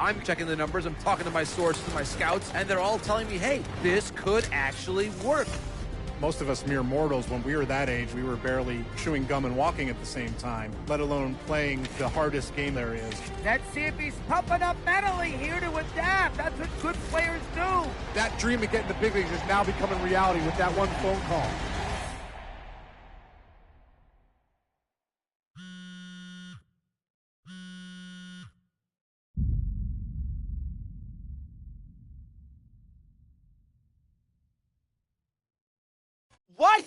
I'm checking the numbers, I'm talking to my sources, my scouts, and they're all telling me, hey, this could actually work. Most of us mere mortals, when we were that age, we were barely chewing gum and walking at the same time, let alone playing the hardest game there is. Let's see if he's pumping up mentally here to adapt. That's what good players do. That dream of getting the big leagues is now becoming reality with that one phone call. What?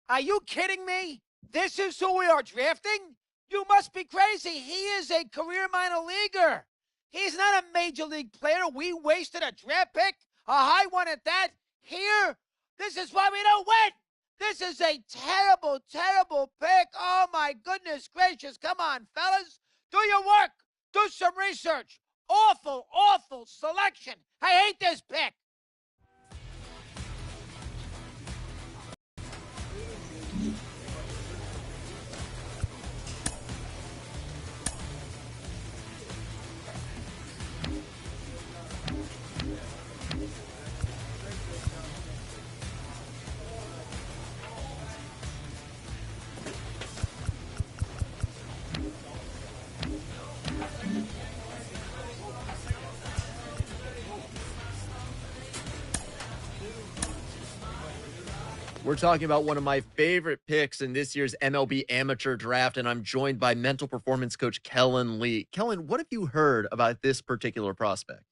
Are you kidding me? This is who we are drafting? You must be crazy. He is a career minor leaguer. He's not a major league player. We wasted a draft pick, a high one at that. Here, this is why we don't win. This is a terrible, terrible pick. Oh, my goodness gracious. Come on, fellas. Do your work. Do some research. Awful, awful selection. I hate this pick. We're talking about one of my favorite picks in this year's MLB amateur draft, and I'm joined by mental performance coach Kellen Lee. Kellen, what have you heard about this particular prospect?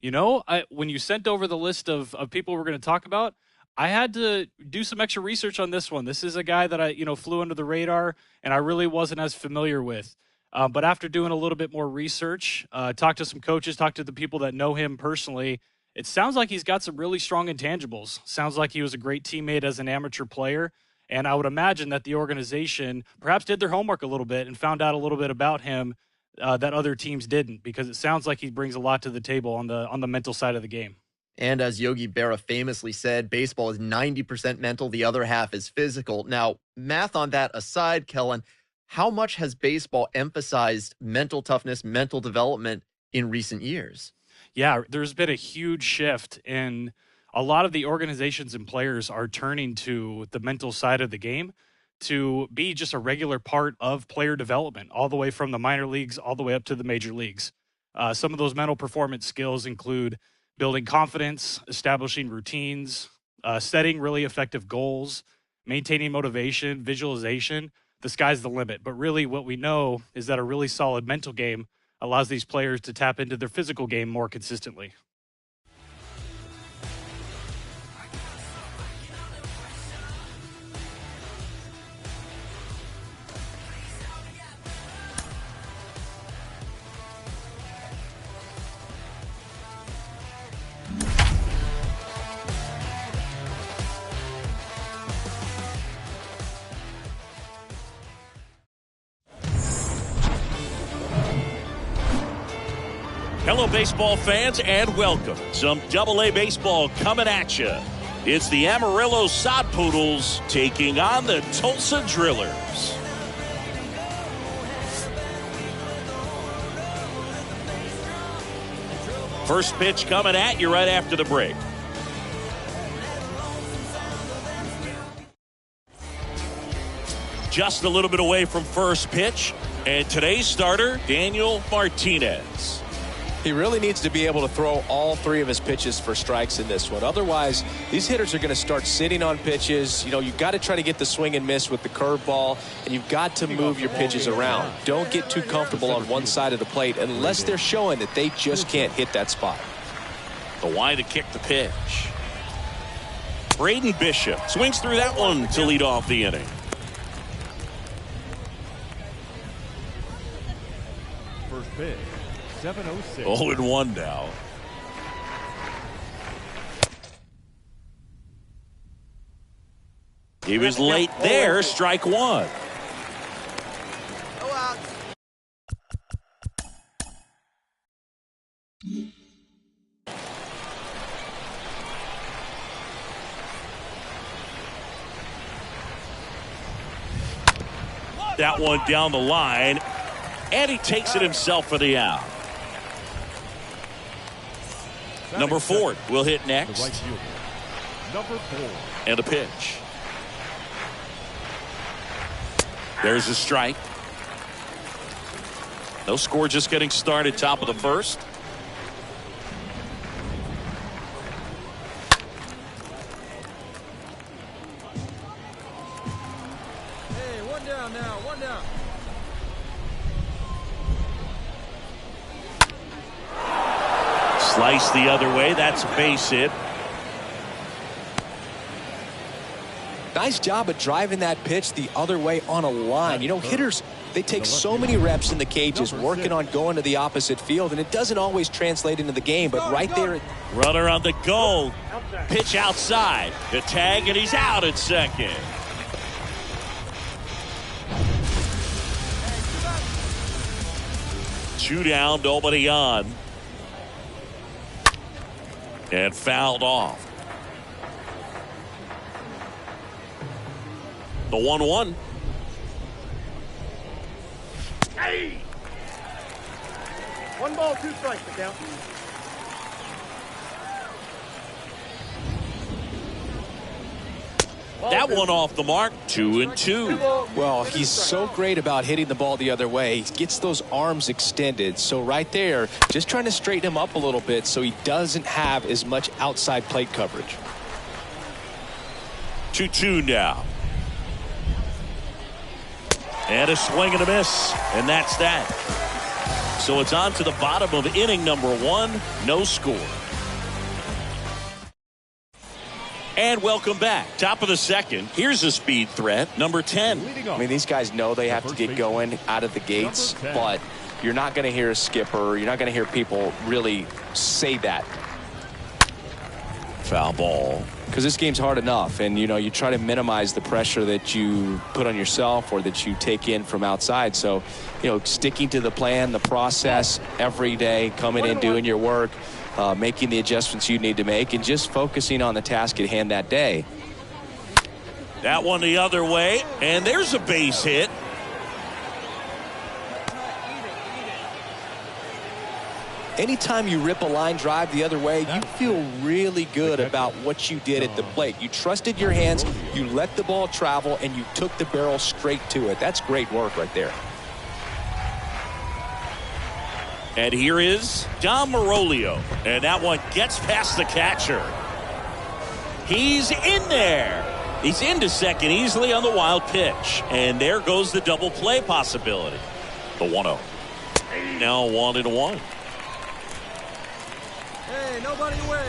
You know, when you sent over the list of people we're going to talk about, I had to do some extra research on this one. This is a guy that I, flew under the radar, and I really wasn't as familiar with. But after doing a little bit more research, talked to some coaches, talked to the people that know him personally, it sounds like he's got some really strong intangibles. Sounds like he was a great teammate as an amateur player. And I would imagine that the organization perhaps did their homework a little bit and found out a little bit about him that other teams didn't, because it sounds like he brings a lot to the table on the mental side of the game. And as Yogi Berra famously said, baseball is 90% mental, the other half is physical. Now, math on that aside, Kellen, how much has baseball emphasized mental toughness, mental development in recent years? Yeah, there's been a huge shift in a lot of the organizations and players are turning to the mental side of the game to be just a regular part of player development, all the way from the minor leagues, all the way up to the major leagues. Some of those mental performance skills include building confidence, establishing routines, setting really effective goals, maintaining motivation, visualization. The sky's the limit. But really what we know is that a really solid mental game allows these players to tap into their physical game more consistently. Hello, baseball fans, and welcome. Some Double-A baseball coming at you. It's the Amarillo Sod Poodles taking on the Tulsa Drillers. First pitch coming at you right after the break. Just a little bit away from first pitch, and today's starter, Daniel Martinez. He really needs to be able to throw all three of his pitches for strikes in this one. Otherwise, these hitters are going to start sitting on pitches. You've got to try to get the swing and miss with the curveball, and you've got to move your pitches around. Don't get too comfortable on one side of the plate unless they're showing that they just can't hit that spot. The wide to kick the pitch. Braden Bishop swings through that one to lead off the inning. First pitch. 7:06. 0-1 now. He was late there. Strike one. That one down the line, and he takes it himself for the out. Number 4 will hit The next. right fielder. Number 4. And a pitch. There's a strike. No score, just getting started, top of the first. Hey, one down now, one down. Slice the other way. That's a base hit. Nice job of driving that pitch the other way on a line. You know, hitters, they take so many reps in the cages working on going to the opposite field, and it doesn't always translate into the game, but right there. Runner on the goal. Pitch outside. The tag, and he's out at second. Two down, nobody on. And fouled off. The 1-1. Hey! 1 ball, 2 strikes, the count. That one off the mark. 2-2. Well, he's so great about hitting the ball the other way. He gets those arms extended. So right there, just trying to straighten him up a little bit so he doesn't have as much outside plate coverage. 2-2 now. And a swing and a miss. And that's that. So it's on to the bottom of inning number 1. No score. And welcome back. Top of the second. Here's a speed threat. Number 10. I mean, these guys know they have to get going out of the gates, but you're not going to hear a skipper. You're not going to hear people really say that. Foul ball. Because this game's hard enough, and you know, you try to minimize the pressure that you put on yourself or that you take in from outside. So, you know, sticking to the plan, the process every day, coming in, doing your work, making the adjustments you need to make, and just focusing on the task at hand that day. That one the other way, and there's a base hit. Anytime you rip a line drive the other way, you feel really good about what you did at the plate. You trusted your hands, you let the ball travel, and you took the barrel straight to it. That's great work right there. And here is Dom Marolio. And that one gets past the catcher. He's in there. He's into second easily on the wild pitch. And there goes the double play possibility. The 1-0. Now 1-1. Hey, nobody away.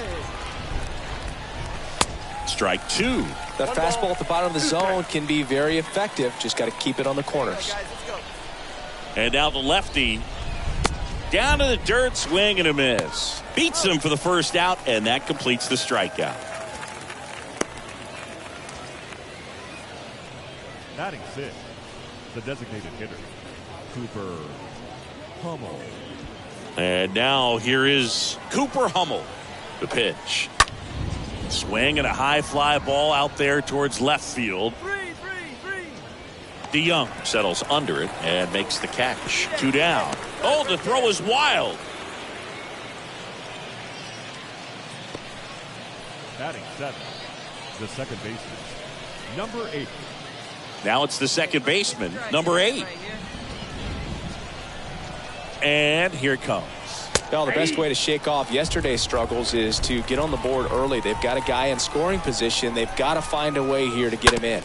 Strike 2. That fastball at the bottom of the zone can be very effective. Just got to keep it on the corners. And now the lefty. Down to the dirt, swing and a miss. Beats him for the first out, and that completes the strikeout. Batting 6, the designated hitter, Cooper Hummel. And now here is Cooper Hummel. The pitch. Swing and a high fly ball out there towards left field. DeYoung settles under it and makes the catch. 2 down. Oh, the throw is wild. Batting 7, the second baseman, number 8. Now it's the second baseman, number 8. And here it comes. Well, the best way to shake off yesterday's struggles is to get on the board early. They've got a guy in scoring position. They've got to find a way here to get him in.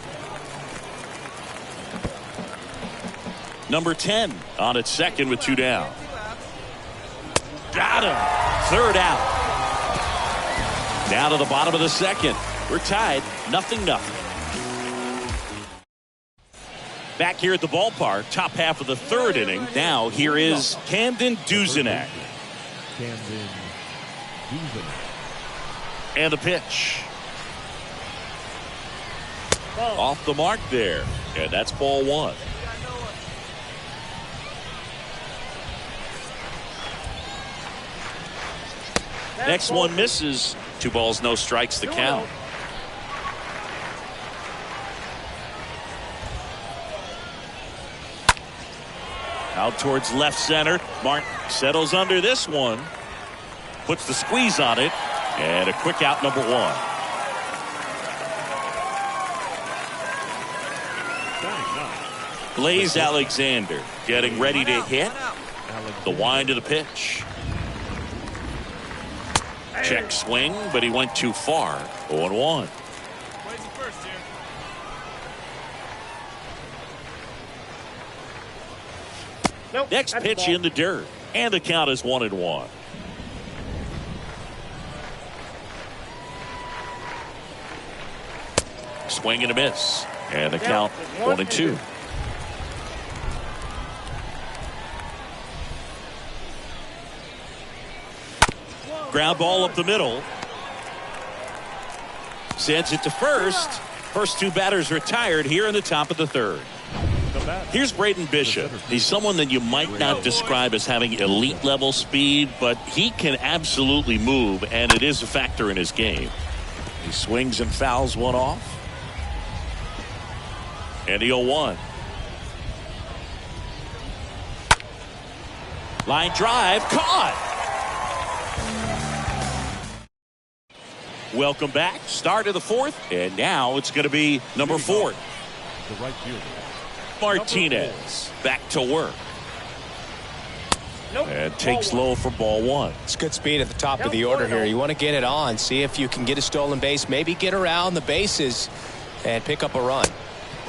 Number 10 on its second with 2 down. Got him. Third out. Down to the bottom of the second. We're tied 0-0. Back here at the ballpark, top half of the third inning. Now here is Camden Duzenak. Camden Duzenak. And the pitch. Off the mark there. And that's ball 1. Next one misses. 2 balls, no strikes, the count. Out towards left center. Martin settles under this one. puts the squeeze on it, and a quick out, number 1. Blaze Alexander getting ready to hit. The wind of the pitch. Check swing, but he went too far. 0-1. Next pitch in the dirt, and the count is 1-1. Swing and a miss, and the count 1-2. Ground ball up the middle. Sends it to first. First 2 batters retired here in the top of the 3rd. Here's Braden Bishop. He's someone that you might not describe as having elite level speed, but he can absolutely move, and it is a factor in his game. He swings and fouls one off. And the 0-1. Line drive, caught. Welcome back. Start of the 4th, and now it's going to be number 4. The right fielder. Martinez back to work. And takes low for ball 1. It's good speed at the top of the order here. You want to get it on, see if you can get a stolen base, maybe get around the bases and pick up a run.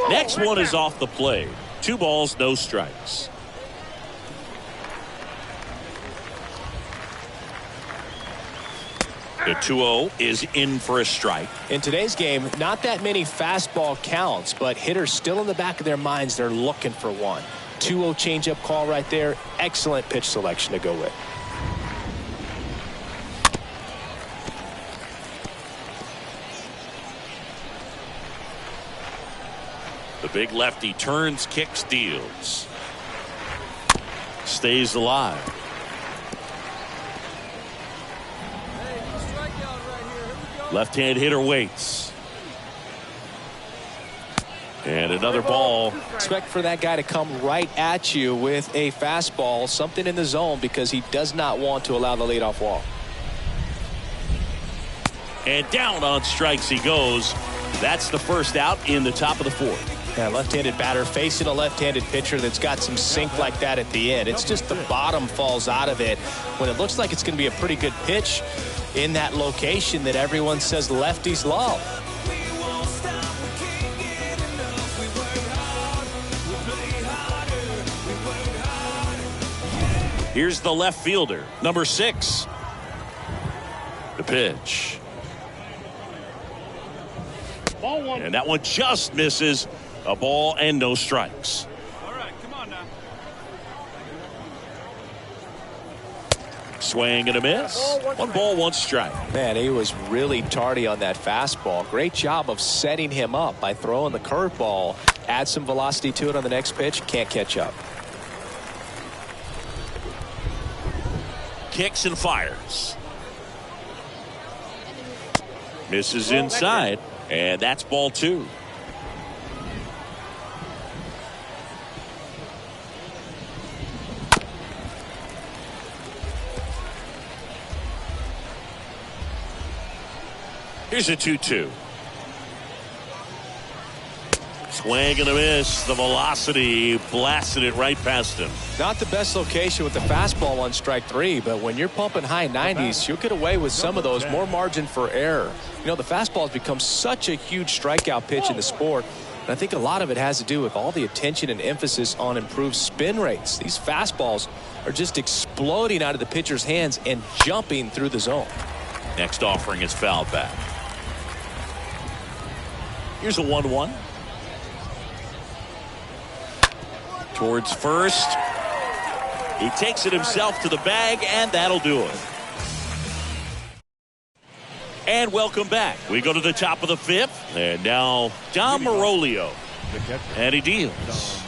Next one is off the plate. 2 balls, no strikes. The 2-0 is in for a strike. In today's game, not that many fastball counts, but hitters still in the back of their minds, they're looking for one. 2-0 changeup call right there. Excellent pitch selection to go with. The big lefty turns, kicks, deals. Stays alive. Left-hand hitter waits. And another ball. Expect for that guy to come right at you with a fastball, something in the zone, because he does not want to allow the leadoff walk. And down on strikes he goes. That's the first out in the top of the 4th. Yeah, left-handed batter facing a left-handed pitcher that's got some sink like that at the end. It's just the bottom falls out of it when it looks like it's going to be a pretty good pitch in that location that everyone says lefties love. Here's the left fielder, number 6. The pitch. Ball 1. And that one just misses. A ball and no strikes. All right, come on now. Swing and a miss. 1 ball, 1 strike. Man, he was really tardy on that fastball. Great job of setting him up by throwing the curveball. Add some velocity to it on the next pitch. Can't catch up. Kicks and fires. Misses inside. And that's ball 2. Here's a 2-2. Swing and a miss. The velocity blasted it right past him. Not the best location with the fastball on strike 3, but when you're pumping high 90s, you'll get away with some of those. More margin for error. You know, the fastball has become such a huge strikeout pitch in the sport, and I think a lot of it has to do with all the attention and emphasis on improved spin rates. These fastballs are just exploding out of the pitcher's hands and jumping through the zone. Next offering is fouled back. Here's a 1-1. Towards first. He takes it himself to the bag, and that'll do it. And welcome back. We go to the top of the 5th, and now Dom Marolio. And he deals.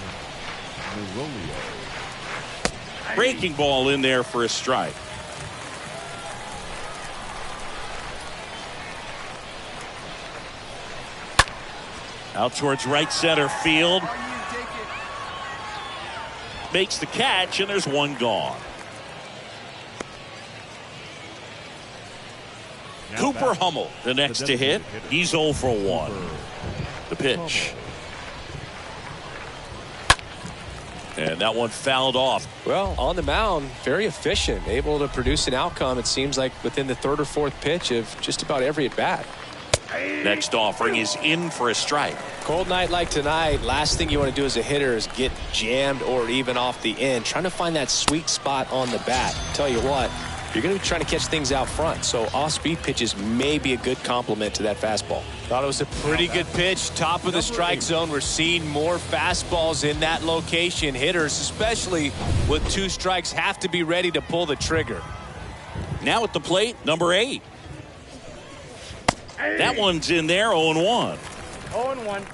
Breaking ball in there for a strike. Out towards right center field. Makes the catch, and there's 1 gone. Cooper Hummel, the next to hit. He's 0 for 1. The pitch. And that one fouled off. Well, on the mound, very efficient, able to produce an outcome, it seems like, within the third or fourth pitch of just about every at-bat. Next offering is in for a strike. Cold night like tonight, last thing you want to do as a hitter is get jammed or even off the end. Trying to find that sweet spot on the bat. Tell you what, you're going to be trying to catch things out front, so off-speed pitches may be a good complement to that fastball. Thought it was a pretty good pitch. Top of the strike zone. We're seeing more fastballs in that location. Hitters, especially with 2 strikes, have to be ready to pull the trigger. Now at the plate, number 8. That one's in there, 0-1. 0-1.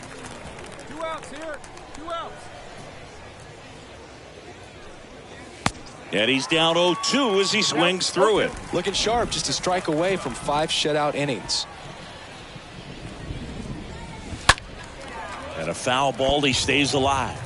2 outs here. 2 outs. And he's down 0-2 as he swings through it. Looking sharp, just a strike away from 5 shutout innings. And a foul ball, he stays alive.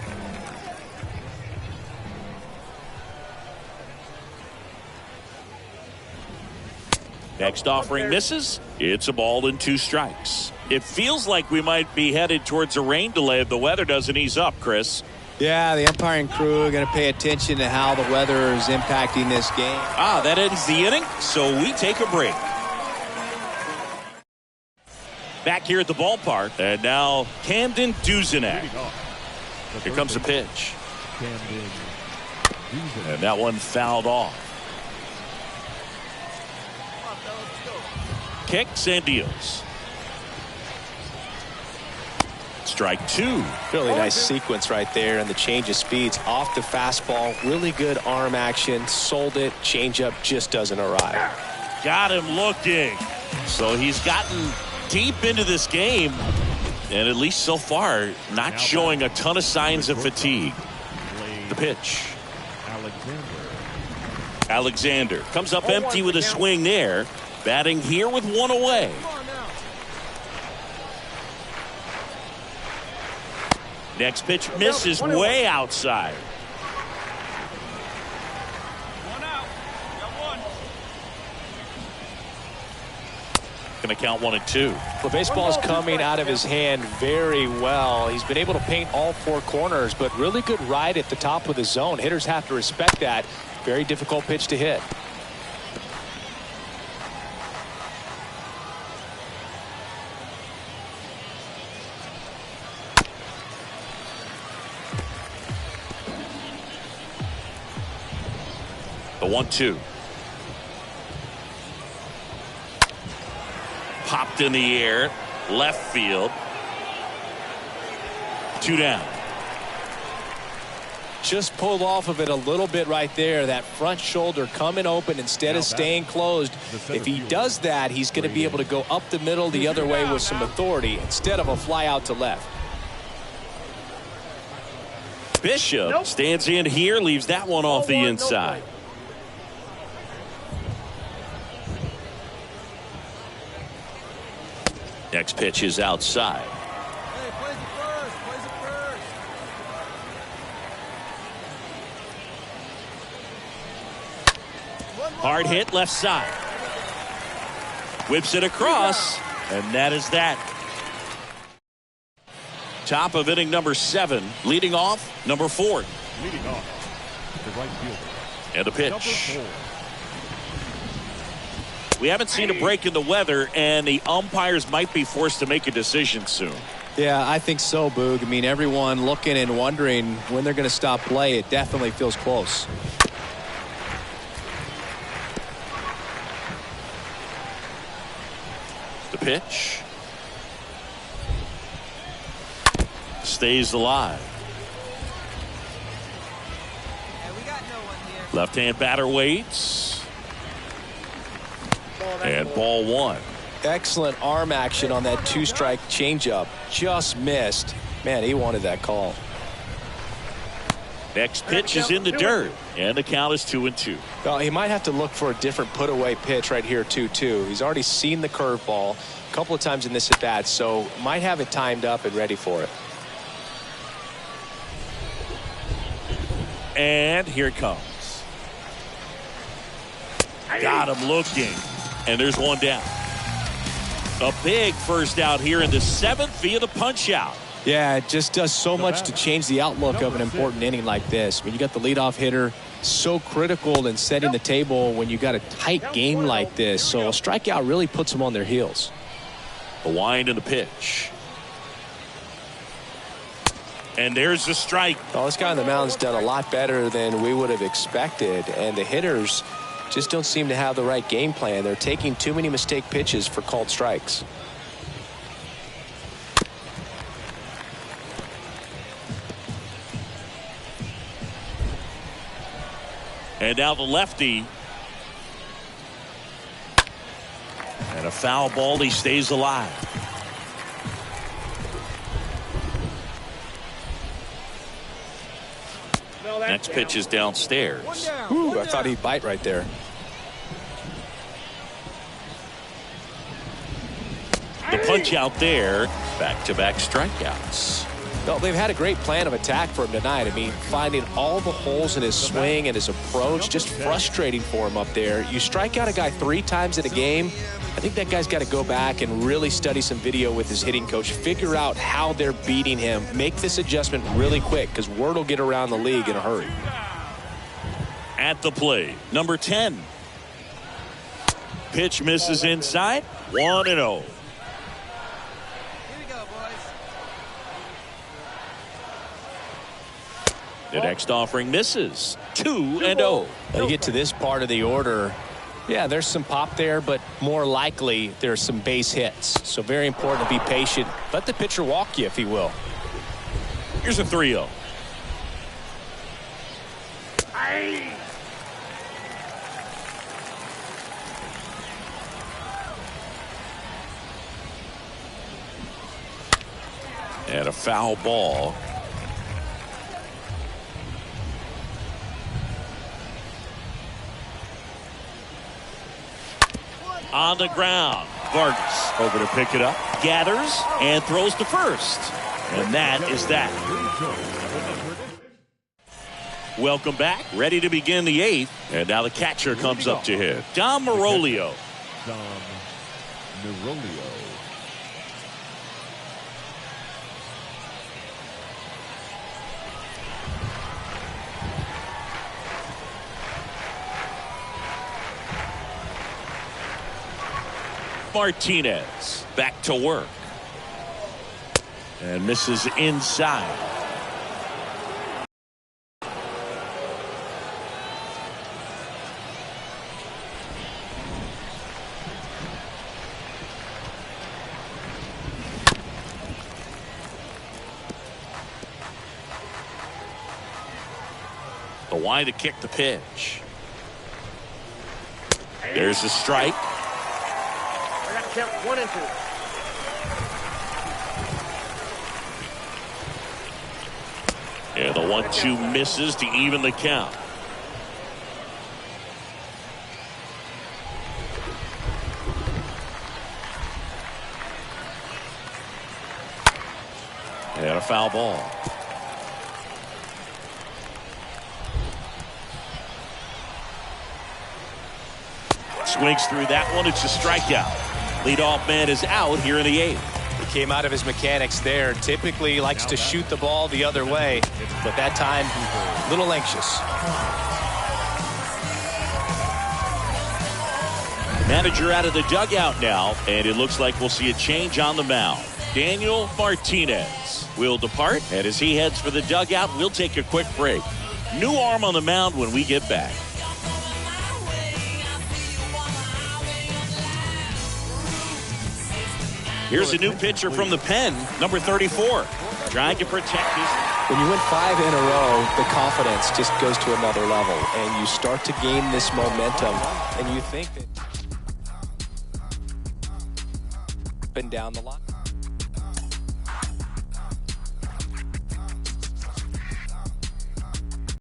Next offering misses. It's a ball and 2 strikes. It feels like we might be headed towards a rain delay if the weather doesn't ease up, Chris. Yeah, the umpiring crew are going to pay attention to how the weather is impacting this game. That ends the inning, so we take a break. Back here at the ballpark, and now Camden Duzenak. Here comes a pitch. And that one fouled off. Kicks and deals. Strike 2. Really nice sequence right there, and the change of speeds off the fastball. Really good arm action. Sold it. Changeup just doesn't arrive. Got him looking. So he's gotten deep into this game, and at least so far, not showing a ton of signs of fatigue. The pitch. Alexander comes up empty with a swing there. Batting here with 1 away. Next pitch misses way outside. 1 out. Got 1. Going to count 1 and 2. The baseball is coming out of his hand very well. He's been able to paint all 4 corners, but really good ride at the top of the zone. Hitters have to respect that. Very difficult pitch to hit. The 1-2. Popped in the air. Left field. 2 down. Just pulled off of it a little bit right there. That front shoulder coming open instead of staying closed. If he does that, he's going to be able to go up the middle the other way with some authority instead of a fly out to left. Bishop stands in here, leaves that one off the inside. Next pitch is outside. Hey, plays it first. Plays it first. Hard hit left side. Whips it across, and that is that. Top of inning number 7. Leading off, number 4. Leading off, the right fielder. And a pitch. Number 4. We haven't seen a break in the weather, and the umpires might be forced to make a decision soon. Yeah, I think so, Boog. I mean, everyone looking and wondering when they're going to stop play. It definitely feels close. The pitch. Stays alive. Left-hand batter waits. And ball 1. Excellent arm action on that 2-strike changeup. Just missed. Man, he wanted that call. Next pitch is in the dirt, and the count is 2-2. Well, he might have to look for a different put-away pitch right here, 2-2. He's already seen the curveball a couple of times in this at-bat, so might have it timed up and ready for it. And here it comes. Got him looking. And there's one down. A big first out here in the 7th via the punch out. Yeah, it just does so much to change the outlook of an important inning like this. When you got the leadoff hitter, so critical in setting the table when you got a tight game like this. So a strikeout really puts them on their heels. The wind and the pitch. And there's the strike. Well, this guy on the mound's done a lot better than we would have expected. And the hitters just don't seem to have the right game plan. They're taking too many mistake pitches for called strikes. And now the lefty. And a foul ball. He stays alive. Next pitch is downstairs. Ooh, I thought he'd bite right there. The punch out there. Back-to-back strikeouts. No, they've had a great plan of attack for him tonight. I mean, finding all the holes in his swing and his approach, just frustrating for him up there. You strike out a guy 3 times in a game, I think that guy's got to go back and really study some video with his hitting coach, figure out how they're beating him, make this adjustment really quick because word will get around the league in a hurry. At the plate, number 10. Pitch misses inside, 1-0. The next offering misses. 2-0. When you get to this part of the order, yeah, there's some pop there, but more likely there's some base hits. So very important to be patient. Let the pitcher walk you, if he will. Here's a 3-0. And a foul ball. On the ground. Vargas over to pick it up. Gathers and throws to first. And that is that. Welcome back. Ready to begin the 8th. And now the catcher comes up to hit. Dom Marolio. Dom Marolio. Martinez back to work and misses inside. The wide to kick the pitch. There's a strike. Count 1 and 2. And the 1-2 misses to even the count. And a foul ball. Swings through that one. It's a strikeout. Leadoff man is out here in the 8th. He came out of his mechanics there. Typically likes to shoot the ball the other way, but that time a little anxious. Manager out of the dugout now, and it looks like we'll see a change on the mound. Daniel Martinez will depart, and as he heads for the dugout, we'll take a quick break. New arm on the mound when we get back. Here's a new pitcher from the pen, number 34, trying to protect his. When you win 5 in a row, the confidence just goes to another level, and you start to gain this momentum, and you think that up and down the line.